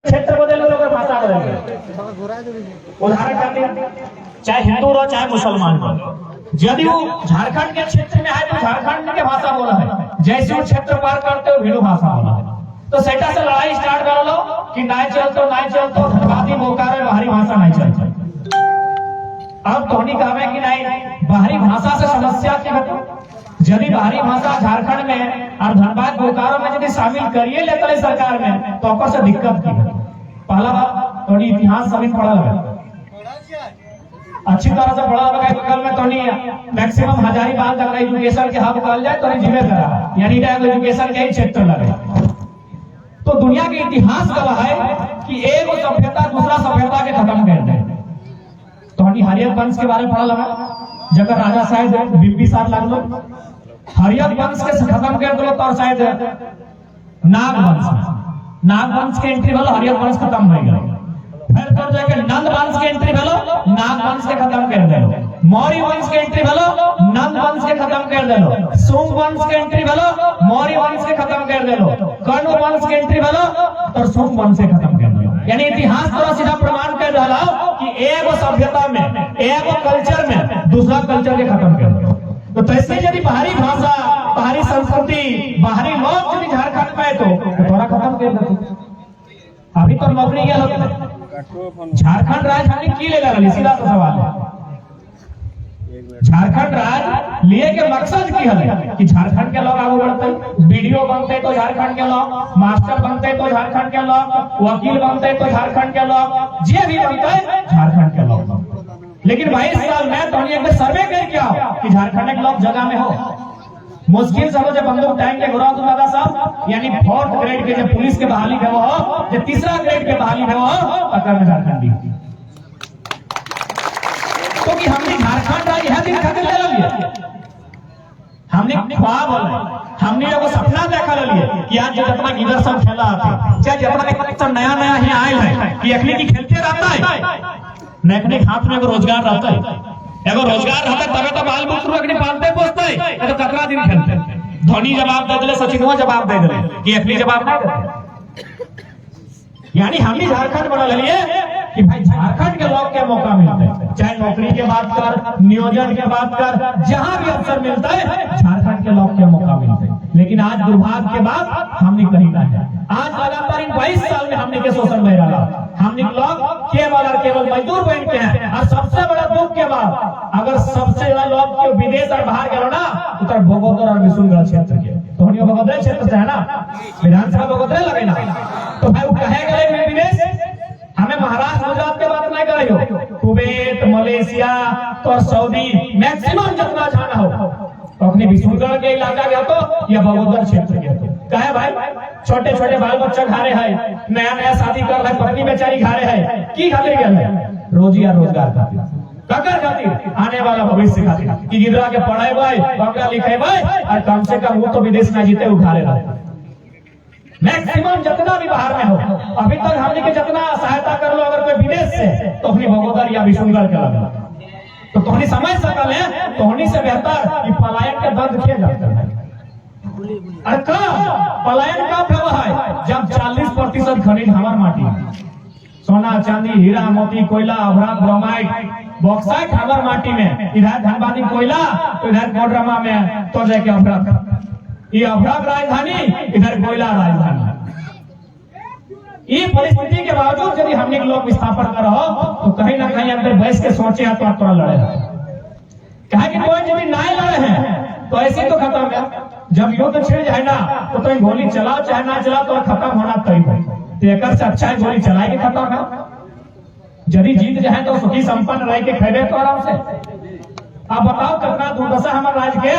क्षेत्र बदल लोग भाषा बदल गए। उदाहरण खातिर चाहे हिंदू रहो चाहे मुसलमान रहो, यदि वो झारखंड के क्षेत्र में है तो झारखंड के भाषा बोला है, जैसे वो क्षेत्र पार करते हो भिन्न भाषा बोला है। तो सेटा से लड़ाई स्टार्ट कर लो कि नहीं चलतो धनबादी बोकारो बाहरी भाषा नहीं चलती। अब धोनी कहे कि नहीं बाहरी भाषा से समस्या के यदि बाहरी भाषा झारखंड में और धनबाद बोकारो में यदि शामिल करिए लेते सरकार में तो ओकर से दिक्कत की है। पहला बात थोड़ी इतिहास सभी पढ़ा लगा, अच्छी तरह से पढ़ा लगा। बगल में थोड़ी मैक्सिमम हजारीबाग तक एजुकेशन के हब कहल जाए तो जिम्मे करा यानी एजुकेशन के ही क्षेत्र लगे। तो दुनिया के इतिहास कहा है कि एक सभ्यता दूसरा सभ्यता के खत्म कर दे। तो हरियत वंश के बारे में पढ़ा लगा, जगह राजा शायद बिंबिसार लागलो, हरियत वंश के खत्म कर दो तो शायद नाग वंश के एंट्री भेलो, हरियत वंश खत्म हो गए। फिर तो जाके नंद वंश के एंट्री भेलो, नाग वंश के खत्म कर देलो। मौर्य वंश के एंट्री भेलो, नंद वंश के खत्म कर देलो। सोम वंश के एंट्री भेलो, मौर्य वंश के खत्म कर देलो। कर्ण वंश के एंट्री भेलो और सोम वंश के खत्म कर देलो। यानी इतिहास थोड़ा सीधा प्रमाण कर रहा कि एगो सभ्यता में एगो कल्चर में दूसरा कल्चर के खत्म कर दो। तो तैसे यदि बाहरी भाषा बाहरी संस्कृति बाहरी लोग यदि झारखंड में तो थोड़ा खत्म कर दो। अभी तो नौकरी गया झारखंड राजधानी की लेगा सीधा सा सवाल है। झारखंड राज लिए के मकसद की है कि झारखंड के लोग आगे बढ़ते, बीडीओ बनते तो झारखंड के लोग, मास्टर बनते तो झारखंड के लोग, वकील बनते तो झारखंड के लोग, जे भी बनते झारखंड के लोग। लेकिन 22 साल में तो एक सर्वे कर क्या कि झारखंड के लोग जगह में हो। मुश्किल से जब बंदूक टाइम के गुरु दादा साहब यानी 4th ग्रेड के जब पुलिस के बहाली में वो हो, जब 3रा ग्रेड के बहाली में वो हो अकर में झारखंडी। क्योंकि हमने झारखंड राज्य है दिन खातिर ले लिए, हमने ख्वाब हमने एगो सपना देखा लिए कि आज जितना गिदर सब खेला आते चाहे जितना नया नया ही आयल है कि अखनी की खेलते रहता है नखने हाथ में एगो रोजगार रहता है, एगो रोजगार रहता है तबे तो बाल बुतरू अखनी पालते पोसते है तो कतरा दिन खेलते। धोनी जवाब दे दिले, सचिनवा जवाब दे दिले कि अखनी जवाब ना देते। यानी हमने झारखंड बना लिए कि भाई झारखंड के लोग के मौका मिलता है, चाहे नौकरी के बात कर, नियोजन के बात कर, जहां भी अवसर मिलता है झारखंड के लोग के मौका मिलता है। लेकिन आज दुर्भाग्य के बाद हमने कहीं ना है, आज लगातार इन 22 साल में हमने के शोषण में रहा। हमने लोग केवल मजदूर बन के हैं। और सबसे बड़ा दुख के बाद अगर सबसे ज्यादा लोग के विदेश और बाहर गए ना उत्तर भोगोदर और विशुनगढ़ क्षेत्र के तो भोगोदर क्षेत्र से है ना, विधानसभा भोगोदर लगे ना। तो भाई वो कहे गए विदेश, हमें महाराष्ट्र गुजरात के बात नहीं कर रही हो, कुवैत मलेशिया तो सऊदी मैक्सिमम जितना जाना हो तो अपने विशुनगढ़ के इलाका गया तो या भोगोदर क्षेत्र गया तो कहे भाई छोटे छोटे बाल बच्चा खा रहे हैं, नया नया शादी कर रहे, पत्नी बेचारी खा रहे हैं, की खातिर गया है रोजी या रोजगार खातिर, ककर खातिर आने वाला भविष्य खातिर कि गिदरा के पढ़ाई पढ़ा लिखे और कम से कम वो तो विदेश में जीते उखाड़े रहे। मैक्सिमम जितना भी बाहर में हो, अभी तक हमने के जितना सहायता कर लो अगर कोई विदेश से तो अपनी भोगोदर या विशुनगढ़ के लगा तो तोहनी समझ सकल है, तोहनी से बेहतर कि पलायन के दर्द किया जाता है। पलायन कब हुआ है जब 40% खनिज हमार माटी, सोना चांदी हीरा मोती कोयला अभ्राक ब्रोमाइट बॉक्साइट हमार माटी में, इधर धनबादी कोयला तो इधर कोडरमा में तो जाके अभ्राक, ये अभ्राक राजधानी इधर कोयला राजधानी। ये परिस्थिति के बावजूद यदि हमने लोग विस्थापन कर रहो तो कहीं ना कहीं अंदर बहस के सोचे तो थोड़ा लड़े कहा कि कोई यदि नहीं लड़े हैं तो ऐसे तो खत्म है। जब युद्ध छिड़ जाए ना तो तुम गोली चलाओ चाहे ना चलाओ तो खत्म होना तय तो एक से अच्छा है गोली चलाए के खत्म है। यदि जीत जाए तो सुखी संपन्न रह के खेले तो आराम से। आप बताओ कितना दुर्दशा हमारे राज्य के,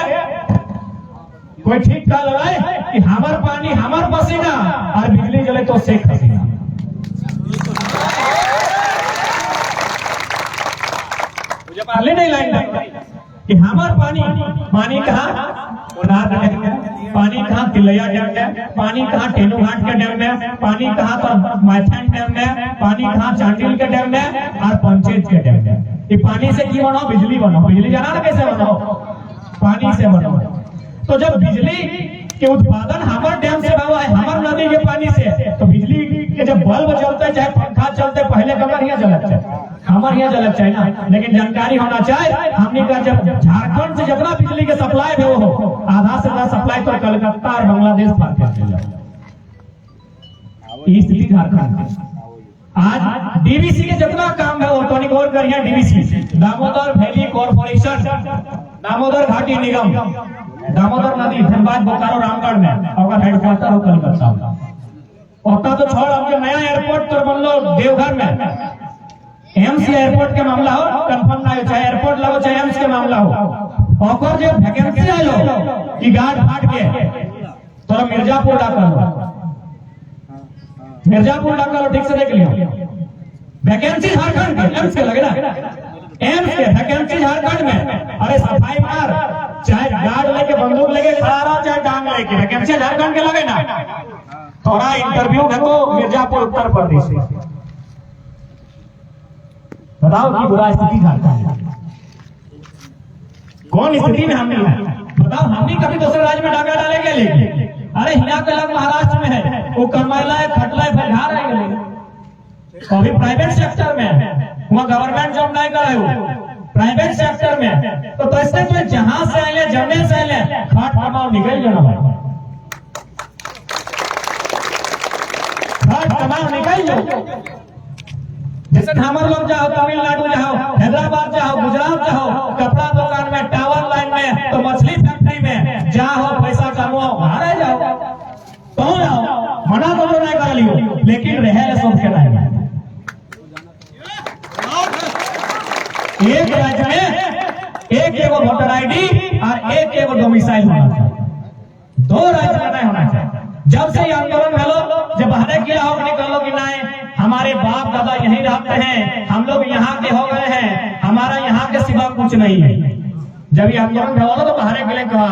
कोई ठीक कह रहा है कि हमार पानी हमार पसीना और बिजली जले तो शेख हसीना। मुझे पहले नहीं लाइन कि हमार पानी कहाँ पानी कहाँ तिलैया डैम में, पानी कहाँ टेनू घाट के डैम में, पानी कहाँ तो मैथन डैम में, पानी कहाँ चांडिल के डैम में और पंचायत के डैम में। ये पानी से की बनाओ, बिजली बनाओ, बिजली जाना ना कैसे बनाओ, पानी से बनाओ। तो जब बिजली कि उत्पादन हमार डैम से हुआ है, हमार नदी के पानी से, तो बिजली के जब बल्ब जलता है चाहे पंखा चलते पहले कमर यहाँ जलक चाहिए, हमारे यहाँ जलक चाहिए ना। लेकिन जानकारी होना चाहिए हमने का जब झारखंड से जितना बिजली के सप्लाई हो आधा से ज्यादा सप्लाई तो कलकत्ता और बांग्लादेश पार करते जाए। स्थिति झारखंड आज डीवीसी के जितना काम है वो तो गौर करिए। DVC Damodar valley corporation, Damodar घाटी निगम, दामोदर नदी धनबाद बोकारो रामगढ़ में और हेडक्वार्टर हो कलकत्ता। होता तो छोड़ अब नया एयरपोर्ट तो बन लो देवघर में, एम्स एयरपोर्ट के मामला हो कंफर्म ना हो, चाहे एयरपोर्ट लगो चाहे एम्स के मामला हो, और जो वैकेंसी आयो कि गार्ड फाट के तो मिर्जापुर डाकर मिर्जापुर डाकर ठीक से देख लिया। वैकेंसी झारखंड के एम्स के लगे ना, एम्स के वैकेंसी झारखंड में। अरे सफाई मार, चाहे गार्ड लेके बंदूक लेके खड़ा रहो चाहे डांग लेके, वैकेंसी झारखंड के लगे ना। थोड़ा इंटरव्यू देखो मिर्जापुर उत्तर प्रदेश से, बताओ कि बुरा स्थिति झारखंड है, कौन स्थिति में हमने है बताओ। हमने कभी दूसरे राज्य में डाका डाले के लिए? अरे हिना के लग महाराष्ट्र में है, वो कमाइला है खटला है बिहार है, अभी प्राइवेट सेक्टर में, वहाँ गवर्नमेंट जॉब नहीं करे हो प्राइवेट सेक्टर में। तो ऐसे तो जहां से आए जमने से आए खाट कमाओ निकल जाना भाई, खाट कमाओ निकल जाओ। जैसे हमारे लोग जाओ तमिलनाडु जाओ, हैदराबाद जाओ, गुजरात जाओ, कपड़ा दुकान में, टावर लाइन में, तो मछली फैक्ट्री में जाओ, पैसा कमाओ, बाहर जाओ तो जाओ, मना तो नहीं कर लियो, लेकिन रहे सबके नहीं। एक राज्य में एक एगो वोटर आईडी और एक एगो डोमिसाइल होना चाहिए, दो राज्य में नहीं होना चाहिए। जब से आंदोलन हेलो जब बाहर किया हो निकलो कि नहीं हमारे बाप दादा यहीं रहते हैं, हम लोग यहाँ के हो गए हैं, हमारा यहाँ के सिवा कुछ नहीं है। जब ये आंदोलन हुआ तो बाहर के लिए कहा,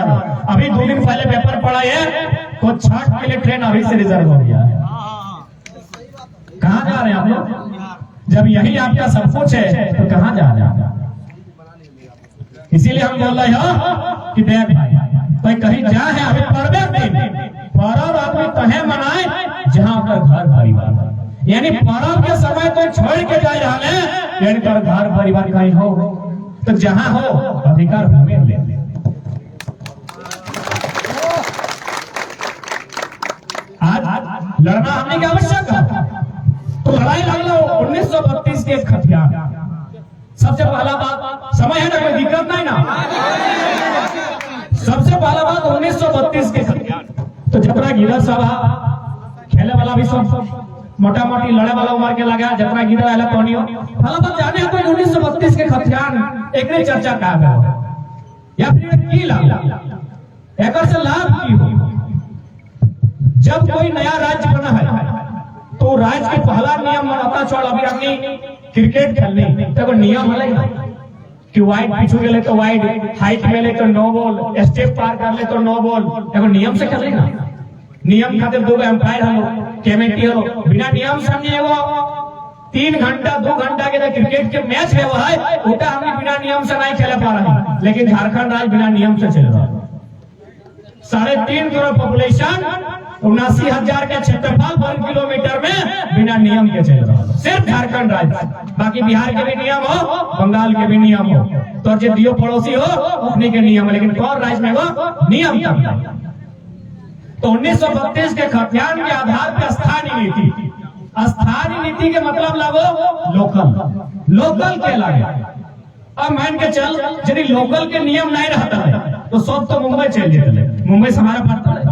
अभी 2 दिन पहले पेपर पढ़ा है तो 6 के लिए ट्रेन अभी से रिजर्व हो गया है। कहाँ जा रहे हैं आप लोग? जब यही आपका सब कुछ है तो कहाँ जा रहे हैं? इसीलिए हम बोल रहे हैं कि देख भाई तो कहीं जा है अभी पर्व आदमी तहे मनाए जहाँ पर घर परिवार, यानी पर्व के समय तो छोड़ के जा रहा है, यानी घर परिवार कहीं हो तो जहां हो अधिकार हमें ले। आज लड़ना हमने क्या आवश्यक है, तो लड़ाई लड़ लो 1932 के खतियान। सबसे पहला बात समय है ना, कोई दिक्कत नहीं ना। सबसे पहला बात 1932 के खतियान, तो जतरा गिरर सभा खेले वाला भी सब मोटा मोटी लड़े वाला उम्र के लगा, जतना गिरा वाला कौनियो भला बात जाने तो 1932 के खतियान एकरे चर्चा का है या फिर की लाभ एकर से लाभ की हो। जब कोई नया राज्य बना है तो राज्य के पहला नियम बनाता छोड़, अभी अपनी क्रिकेट खेलनी तो नियम है कि वाइड पिछू गए तो वाइड, हाइट में ले तो नो बॉल, स्टेप पार कर ले तो नो बॉल, एगो नियम से खेलेगा। नियम खातिर 2 एम्पायर हो कमेटी हो, बिना नियम समझे एगो 3 घंटा 2 घंटा के क्रिकेट के मैच है वो है उटा हमने बिना नियम से नहीं खेले पा रहे। लेकिन झारखंड राज्य बिना नियम से चल रहा है। 3.5 करोड़ पॉपुलेशन, 79,000 के क्षेत्रफल वर्ग किलोमीटर में बिना नियम के चल रहा है, सिर्फ झारखंड राज्य। बाकी बिहार के भी नियम हो, बंगाल के भी नियम हो, तो जो दियो पड़ोसी हो अपने के नियम, लेकिन कौन राज्य में वो नियम का। तो 1932 के खतियान के आधार पर स्थानीय नीति, स्थानीय नीति के मतलब लगो लोकल के लगे। अब मान के चल यदि लोकल के नियम नहीं रहता है तो सब तो मुंबई चल जाते, मुंबई से हमारा पड़ता है,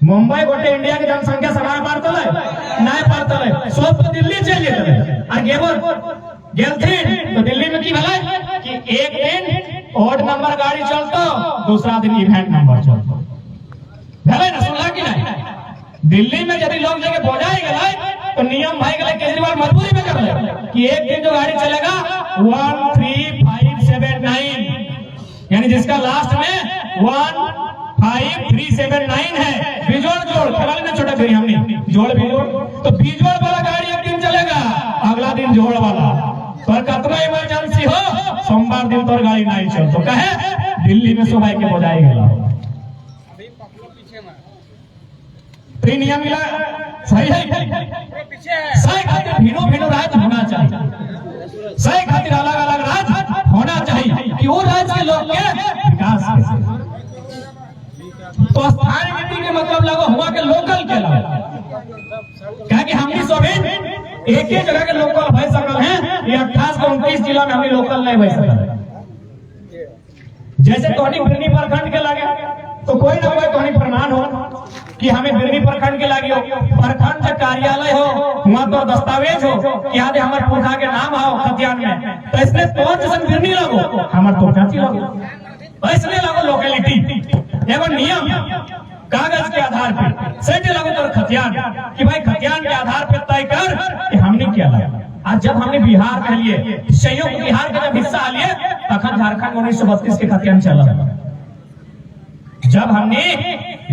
मुंबई गोटे इंडिया की जनसंख्या से हमारा पड़ता है नहीं पड़ता है, सब तो दिल्ली चल जाते हैं। और गेल तो दिल्ली में की भला कि एक दिन ऑड नंबर गाड़ी चलता, दूसरा दिन इवेंट नंबर चलता भले ना, सुनला कि नहीं। दिल्ली में यदि लोग लेके पहुंचाए गए तो नियम भाई गए, केजरीवाल मजबूरी में कर ले कि एक दिन जो गाड़ी चलेगा 13579, यानी जिसका लास्ट में 15379 है, बिजोड़ खराब ना छोटा करी हमने जोड़ बिजोड़, तो बिजोड़ वाला गाड़ी एक दिन चलेगा, अगला दिन जोड़ वाला। पर कतना इमरजेंसी हो सोमवार दिन तो गाड़ी नहीं चल, तो कहे दिल्ली में सुबह के बजाई गया तो नियम मिला सही है। सही खातिर भिनो भिनो राज्य होना चाहिए, सही खातिर अलग अलग राज्य होना चाहिए कि वो राज्य के लोग के विकास के। तो स्थानीय नीति के मतलब लगो हुआ के लोकल के लगो, क्या कि हमनी सभी एक ही जगह के लोकल भय सकल हैं, ये 28 को 29 जिला में हमनी लोकल नहीं भय सकल। जैसे तोहनी बिरनी प्रखंड के लगे तो कोई ना कोई तोहनी प्रमाण हो कि हमें बिरनी प्रखंड के लगी हो, प्रखंड से कार्यालय हो, वहां तो दस्तावेज हो कि यहाँ हमारे पुरखा के नाम हो खतियान में, तो इसलिए तो जैसे बिरनी लगो हमारे तो चाची लगो, इसलिए लगो लोकेलिटी एवं नियम कागज के आधार पर सेटे लगो तो खतियान कि भाई खतियान के आधार पर तय कर कि हमने क्या लगा। आज जब हमने बिहार के लिए संयुक्त बिहार के जब हिस्सा लिए तखन झारखंड 1932 के खतियान चला। जब हमने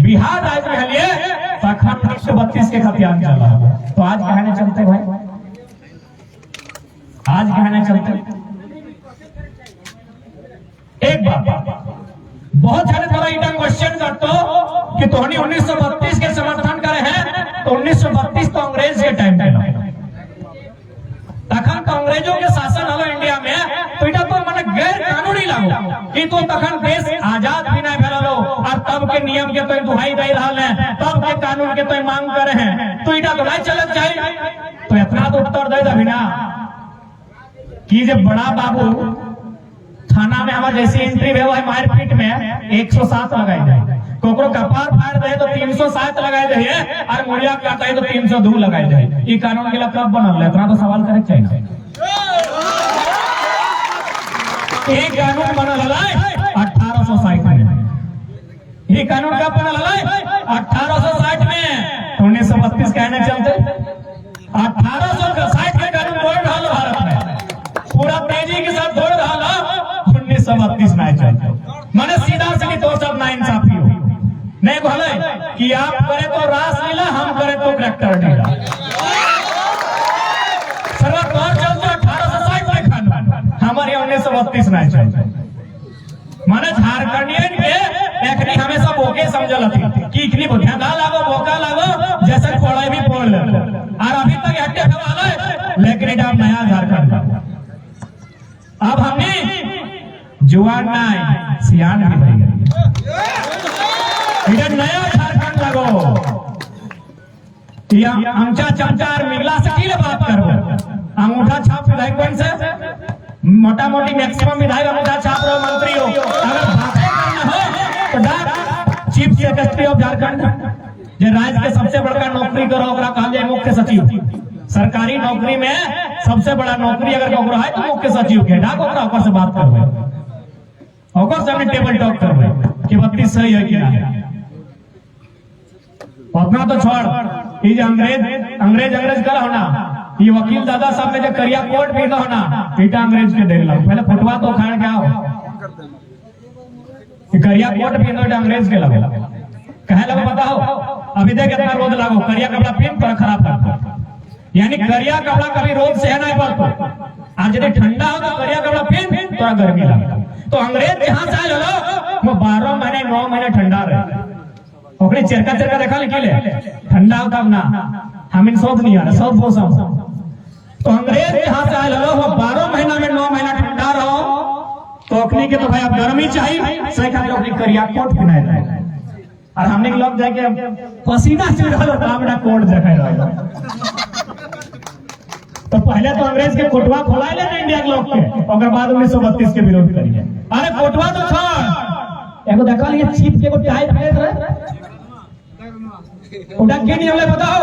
बिहार राज्य में लिए तखन 1932 के खतियान चला। तो आज कहने चलते भाई, आज कहने चलते एक बात बहुत सारे तरह का क्वेश्चन करते हो कि तोहनी 1932 के समर्थन करे हैं, तो 1932 तो अंग्रेज के टाइम पे तखन तो अंग्रेजों के शासन हलो इंडिया में, तो इटा तो माने गैर कानूनी लागो कि तो तखन देश आजाद भी नहीं भेलो और तब के नियम के तो दुहाई दे रहल है, तब के कानून के तो मांग करे हैं, तो इटा तो नहीं चलत चाहिए। तो इतना तो उत्तर दे दे बिना कि जब बड़ा बाबू थाना में हमारे जैसी एंट्री है मारपीट में 107 लगाई जाए, कोकरो कपार फाड़ दे तो 307 लगाए जाए और मुड़िया काटे तो 302 लगाए जाए। ये कानून के लिए कब बनल है, इतना तो सवाल करे चाहिए। ये कानून बनल है 1860 में, ये कानून कब बनल है 1860 में, 1932 कहने चलते 1860 के कानून बोल रहा भारत में पूरा तेजी के साथ दौड़ रहा 1932 नहीं चलते। मैंने सीधा सीधी तो सब ना इंसाफी हो नहीं बोले कि आप करे तो रासलीला, हम करे तो ट्रैक्टर डीला। सर्वोत्तम चलते 1860 में कानून, हमारे 1932 नहीं चलते। माने झारखंडियन के एकनी हमेशा बोके समझल थी कि इतनी बुद्धियादा लागो बोका लागो जैसे पढ़ाई भी पढ़ ले, और अभी तक हटे सवाल है, लेकिन इधर नया झारखंड का अब हमने जुआन नहीं सियान भी बन गए, इधर नया झारखंड लगो। आमचा चमचार मिगला से की बात करो, अंगूठा छाप विधायक बन से मोटा मोटी मैक्सिमम विधायक अंगूठा छाप रहो, मंत्री हो, अगर बातें करना हो तो डाक चीफ सेक्रेटरी ऑफ झारखंड, जो राज्य के सबसे बड़का नौकरी करो ओकरा कहा जाए मुख्य सचिव। सरकारी नौकरी में सबसे बड़ा नौकरी अगर ककरो है तो मुख्य सचिव के डाक ओकरा से बात करबे, ओकर से हमने टेबल टॉक करबे कि 32 सही है कि नहीं। अपना तो छोड़, ये अंग्रेज कल होना, ये वकील दादा साहब ने जो करिया कोट भी ना होना पीटा अंग्रेज के दे लो, पहले फुटवा तो खान क्या हो करिया कोट भी ना अंग्रेज के लगे कहे लगे बताओ। अभी देख इतना रोज लागो करिया कपड़ा पहन तो खराब करता, यानी करिया कपड़ा कभी रोज सह नहीं पड़ता, आज यदि ठंडा हो तो करिया कपड़ा पहन तो गर्मी लगता। तो अंग्रेज जहां से आए वो 12 महीने 9 महीने ठंडा रहे, ओकरे चरका देखा लिखिले ठंडा होता ना, हमें सब नहीं आ रहा सब मौसम। तो अंग्रेज जहां से आए वो 12 महीना में 9 महीना ठंडा रहो, तो अखनी के तो भाई अब गर्मी चाहिए, सही खातिर अपनी करिया कोट पहनाए जाए, और हमने के लोग जाके पसीना चल रहा तो हमरा कोट देखाई रहा। तो पहले तो अंग्रेज के कोटवा खोलाए ले इंडिया के लोग के, और बाद 1932 के विरोध करिए। अरे कोटवा तो छोड़, एगो देखा लिए चीफ के को टाई फेर रहे, उड़ा के नहीं हमें बताओ,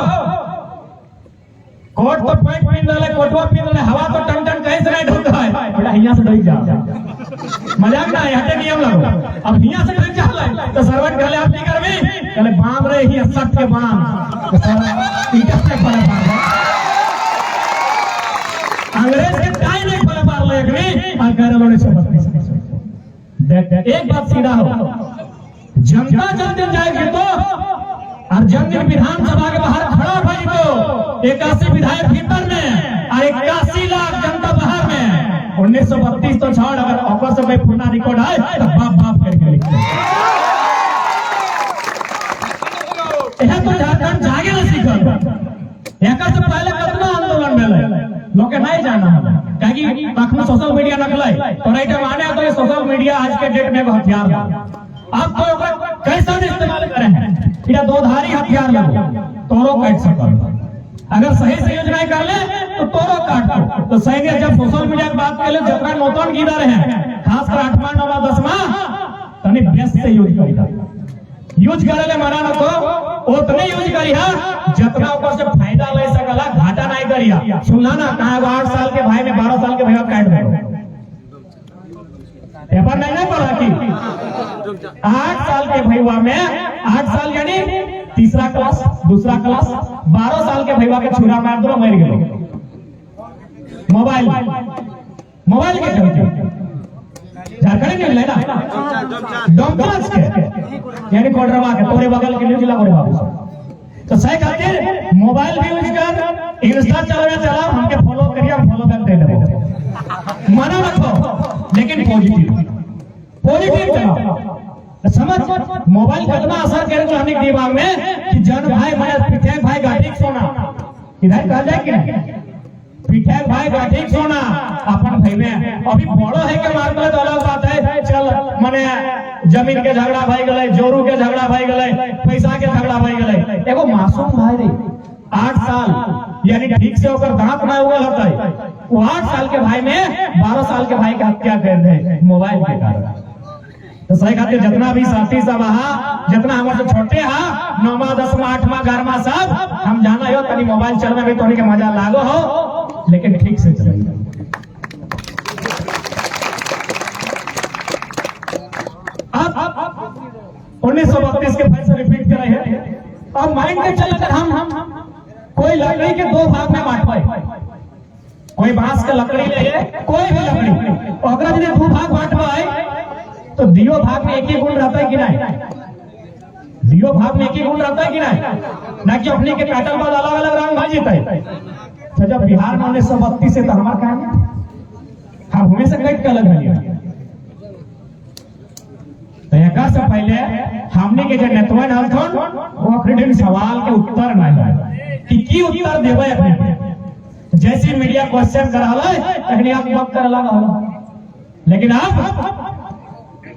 कोट तो पैंट पहन रहे, कोटवा पहन रहे, हवा तो टन टन कहीं से नहीं ढुकता है, बेटा हिया से डर जा, मजाक ना है, हटे नियम लगो। अब हिया से डर जा तो सर्वट कहले आप नहीं करबे, कहले बाम रहे हिया सट के बाम, तो सर ईटा से पड़े बाम, अंग्रेज के टाई नहीं पड़े बार ले एकनी, और कह रहे 1932। देख एक बात सीधा हो, जनता जब दिन जाएगी तो और जब दिन विधानसभा के बाहर खड़ा भाई तो 81 विधायक भीतर में और 81 लाख जनता बाहर में, 1932 तो छोड़, अगर ऑफर से पूरा रिकॉर्ड है तो बाप बाप करके लिखते हैं। तो झारखंड पहले कितना आंदोलन भेल लोग के नहीं जाना है काहे कखनो सोशल मीडिया नकलै तो राइट माने तो ये सोशल मीडिया आज के डेट में एगो हथियार है। आप तो ओकर कैसा इस्तेमाल करें हैं या दो धारी हथियार लगो तोरो काट सकल अगर सही से यूज नहीं कर ले तो तोरो काट दो। तो सही में जब सोशल मीडिया की बात कर ले जितना नौतन गिरा रहे हैं खासकर 8वां 9वां 10वां तनी बेस्ट से यूज करिया यूज करे ले मना न तो उतने यूज करिया जितना ऊपर से फायदा ले सकला घाटा नहीं करिया। सुनना ना कहा 8 साल के भाई में 12 साल के भैया काट दो पेपर नहीं पढ़ा कि 8 साल के भैया में 8 साल यानी तीसरा क्लास दूसरा क्लास 12 साल के भैया के छुरा मार दो मर गए मोबाइल के चलते झारखंड में लेना डॉक्टर्स के यानी कोडरवा के तोरे बगल के न्यूज लगो रे बाबू तो सही खातिर मोबाइल भी यूज कर इंस्टा चला हमके फॉलो करिए हम फॉलो कर दे देबो मना रखो लेकिन पॉजिटिव चलाओ। समझ मोबाइल कितना असर करेगा हमने दिमाग में कि जन भाई पिठे भाई गाठी सोना इधर कहा जाए कि नहीं पिठे भाई गाठी सोना अपन भाई में अभी बड़ो है के मार तो अलग बात है चल माने जमीन के झगड़ा भाई गले जोरू के झगड़ा भाई गले पैसा के झगड़ा भाई गले एगो मासूम भाई रे 8 साल यानी ठीक से होकर दांत ना उगल होता है वो 8 साल के भाई में 12 साल के भाई की हत्या कर दे मोबाइल के कारण। तो सही खातिर जितना भी साथी सब जितना हमारे से छोटे 9वां 10वां 8वां 11वां सब हम जाना हो तनी मोबाइल चलने में थोड़ी के मजा लागो हो लेकिन ठीक से चलाइए। अब 1932 के फिर से रिपीट कर रहे हैं और माइंड में चलकर हम कोई लकड़ी के 2 भाग में बांट पाए कोई बांस का लकड़ी ले कोई भी लकड़ी अगर यदि 2 भाग बांट पाए तो दियो भाग में एक ही गुण रहता है कि नहीं दियो भाग में एक ही गुण रहता है कि नहीं ना कि अपने के पैटर्न पर अलग अलग रंग भाई जीता है। तो जब बिहार में 1932 से तो हमारा कहा हम हमेशा गैट का अलग है तो एक से पहले हमने के जो नेतवन हलथन वो अखरीन सवाल के उत्तर नहीं है कि की उत्तर देवे अपने जैसे मीडिया क्वेश्चन कराला तखनी आप वक्त कर लगा लेकिन आप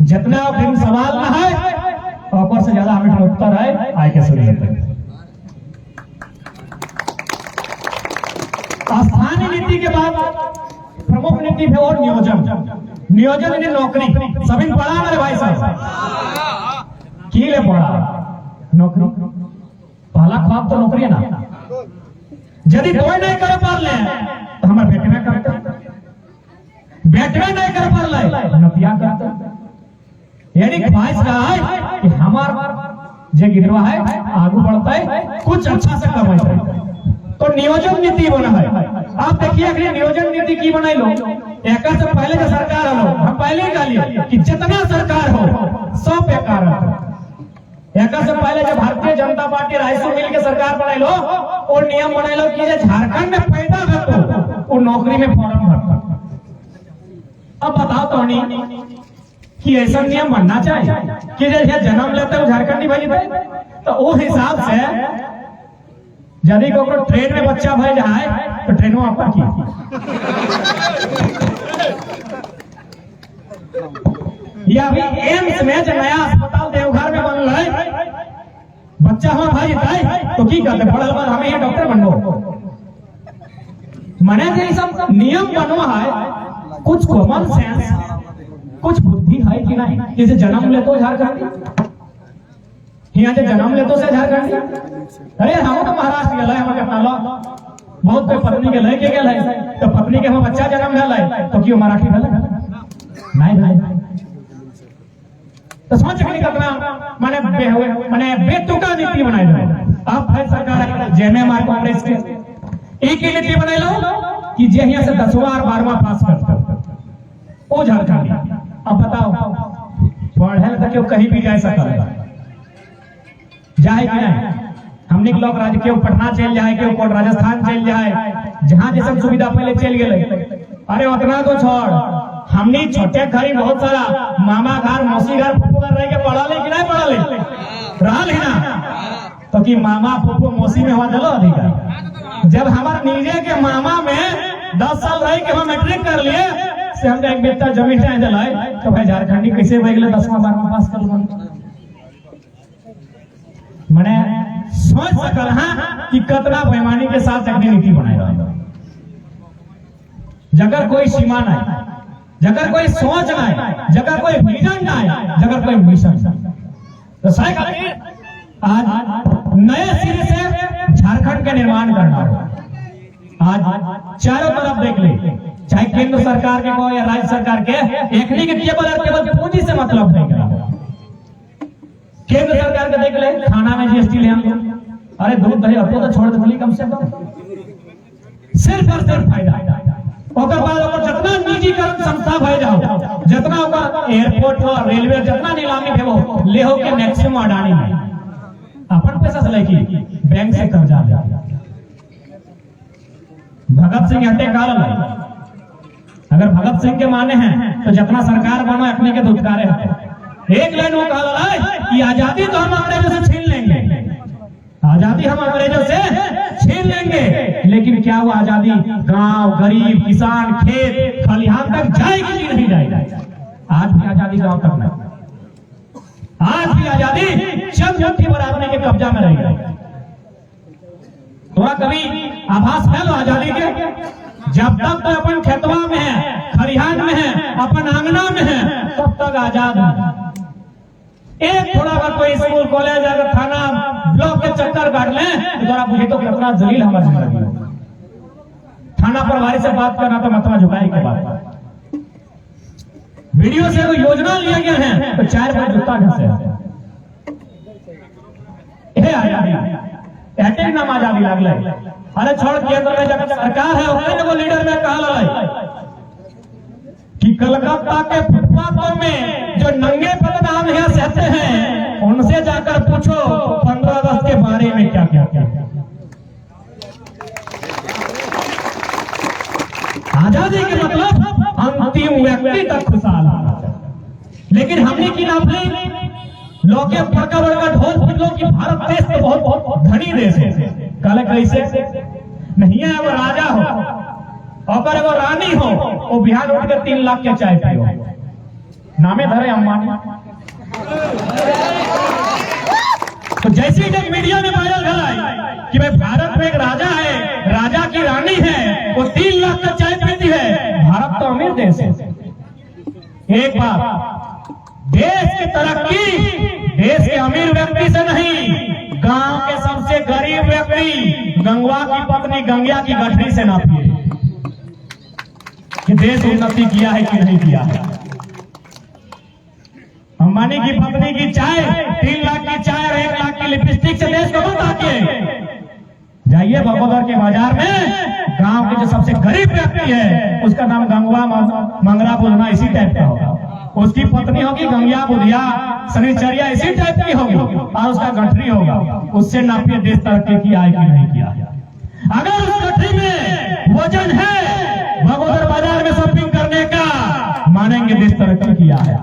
जितना फिर सवाल ना है ऊपर से ज्यादा हमें उत्तर है आए के सुनिए। स्थानीय नीति के बाद प्रमुख नीति है और नियोजन यानी नौकरी सभी पढ़ा हमारे भाई साहब की ले पढ़ा नौकरी पहला ख्वाब तो नौकरी है ना यदि कोई नहीं कर पा ले तो हमारे बेटे में करते बेटे नहीं कर पा ले नतिया करते यानी ख्वाहिश का है कि हमार जो गिरवा है आगे बढ़ता है कुछ अच्छा से कमाई है तो नियोजन नीति बना है। आप देखिए अगर नियोजन नीति की बनाई लो एक से पहले जो सरकार हो हम पहले ही डालिए कि जितना सरकार हो सब बेकार है। एक से पहले जो भारतीय जनता पार्टी रायसू मिल के सरकार बनाई लो और नियम बनाई लो कि झारखंड में पैदा हो वो नौकरी में फॉर्म भरता। अब बताओ तो नहीं कि ऐसा नियम बनना चाहिए कि जैसे जन्म लेते हो झारखंडी भाई तो वो हिसाब से यदि को ट्रेन में बच्चा भाई जाए तो ट्रेन में आपका की या अभी एम्स में जो नया अस्पताल देवघर में बन रहा है बच्चा हुआ भाई जाए तो की करते पढ़ल बाद हमें ये डॉक्टर बनबो मने जे सब नियम बनवा है कुछ कॉमन सेंस कुछ बुद्धि है कि नहीं जैसे जन्म ले तो झारखंड यहाँ से जन्म ले तो से झारखंड अरे हम तो महाराष्ट्र गए हम कितना लो बहुत कोई पत्नी के लड़के के लय तो पत्नी के हम बच्चा जन्म ले तो क्यों मराठी भले नहीं भाई तो समझ के कितना माने बेतुका नीति बनाई लो आप है सरकार जेएमआर कांग्रेस के एक ही नीति बनाई लो कि जे यहाँ से 10वां और 12वां पास करता वो झारखंड अब बताओ पढ़े तो क्यों कहीं भी जा सकता है जाए कि नहीं हमने के लोग राज्य क्यों पटना चल जाए क्यों राजस्थान चल जाए जहां जैसे सुविधा पहले चल गए अरे उतना तो छोड़ हमने छोटे घर बहुत सारा मामा घर मौसी घर फूफू घर रह के पढ़ा ले कि नहीं पढ़ा ले रहा लेना तो कि मामा फूफू मौसी में हुआ चलो अधिकार जब हमारे नीचे के मामा में 10 साल रही के हम मैट्रिक कर लिए से हम एक बेटा जमीन चाहे दिलाए तो भाई झारखंडी कैसे बगले 10वां 12वां पास कर मने सोच सकल हां कि कितना बेईमानी के साथ अपनी नीति बनाई रहा जगह कोई सीमा नहीं, जगह कोई सोच नहीं, जगह कोई विजन नहीं, जगह कोई मिशन। तो आज नए सिरे से झारखंड का निर्माण करना हो। आज चारों तरफ देख ले, चाहे केंद्र सरकार के हो या राज्य सरकार के, एकनी के केवल और केवल पूंजी से मतलब नहीं करा। केंद्र सरकार के देख ले, खाना में जीएसटी ले हम, अरे दूध दही अब तो छोड़ दे कम से कम, सिर्फ और सिर्फ फायदा। ओकर बाद ओकर जितना निजीकरण संस्था भय जाओ, जितना ओकर एयरपोर्ट हो रेलवे जितना नीलामी भेबो ले हो के मैक्सिमम अडानी में अपन पैसा से लेके बैंक से कर्जा ले। भगत सिंह हटे काल अगर भगत सिंह के माने हैं तो जितना सरकार बनो अपने के दुत्कारे है। एक लाइन वो कहा कि आजादी तो हम अंग्रेजों से छीन लेंगे, आजादी हम अंग्रेजों से छीन लेंगे, लेकिन क्या वो आजादी गांव गरीब किसान खेत खलिहान तक जाएगी कि नहीं जाएगी? आज भी आजादी गांव तक नहीं, आज भी आजादी चंद मुट्ठी बराबरी के कब्जा में रहेगी। थोड़ा कभी आभास है आजादी के, जब तक तो अपन खेतवा में है खलिहान में है अपन आंगना में है तब तक आजाद है। एक थोड़ा अगर कोई स्कूल कॉलेज अगर थाना ब्लॉक के चक्कर काट ले तो जरा बुझे तो कितना जलील हमारी जिंदगी। थाना प्रभारी से बात करना तो मतवा झुकाई के बाद वीडियो से कोई योजना लिया गया है तो 4 बार जूता घसे अटैक नाम आजादी लगल। अरे छोड़ केंद्र में जब सरकार है वो लीडर में कहा कि कलकत्ता के फुटपाथों में जो नंगे बदनाम यहाँ सहते हैं उनसे जाकर पूछो 15 अगस्त के बारे में क्या क्या क्या। आजादी के मतलब अंतिम व्यक्ति तक खुशहाल होना चाहिए, लेकिन हमने की नाम लोग बड़का बड़का ढोल पिटलो कि भारत देश तो बहुत बहुत धनी देश है। कल कैसे नहीं है, वो राजा हो और वो रानी हो वो बिहार उठ के 3 लाख के चाय पियो, नामे धरे अंबानी। तो जैसे ही मीडिया में वायरल कराई कि भाई भारत में एक राजा है, राजा की रानी है, वो 3 लाख का चाय पीती है, भारत तो अमीर देश है। एक बात, देश की तरक्की देश के अमीर व्यक्ति से नहीं, गांव के सबसे गरीब व्यक्ति गंगवा की पत्नी गंगिया की गठरी से नापी है कि देश उन्नति किया है कि नहीं किया है। अंबानी की पत्नी की चाय 3 लाख की चाय और 1 लाख की लिपस्टिक से देश को बता के जाइए बगोदर के बाजार में, गांव के जो सबसे गरीब व्यक्ति है उसका नाम गंगवा मंगरा बुधना इसी टाइप का होगा, उसकी पत्नी होगी गंगिया बुधिया शनिचरिया इसी टाइप की होगी और उसका गठरी होगा। उससे नापिए देश तरक्की किया है कि नहीं किया। अगर उस गठरी में वजन है बगोदर बाजार में शॉपिंग करने का, मानेंगे देश तरक्की किया है।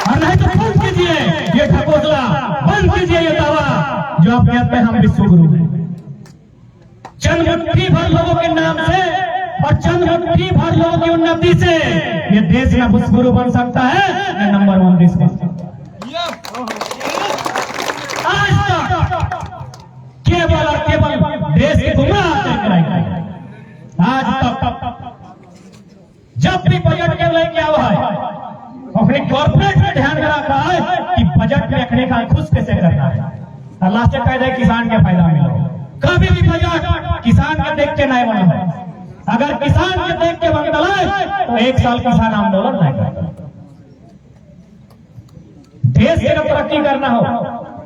और नहीं तो बंद कीजिए ये ढकोसला, बंद कीजिए ये दावा जो आप कहते हैं हम विश्व गुरु हैं। चंद मुट्ठी भर लोगों के नाम से और चंद मुट्ठी भर लोगों की उन्नति से ये देश ना विश्व गुरु बन सकता है न नंबर 1 देश बन सकता है। आज तक केवल और केवल देश के गुमराह कराई। आज तक जब भी बजट के लिए क्या हुआ है अपने कॉर्पोरेट में ध्यान रखा है कि बजट रखने का खुश कैसे करना है, अल्लाह से कह दे किसान के फायदा मिलो। कभी भी बजट किसान के देख के नहीं बना है, अगर किसान के देख के बंद तो 1 साल किसान आंदोलन नहीं करता। देश के तरक्की करना हो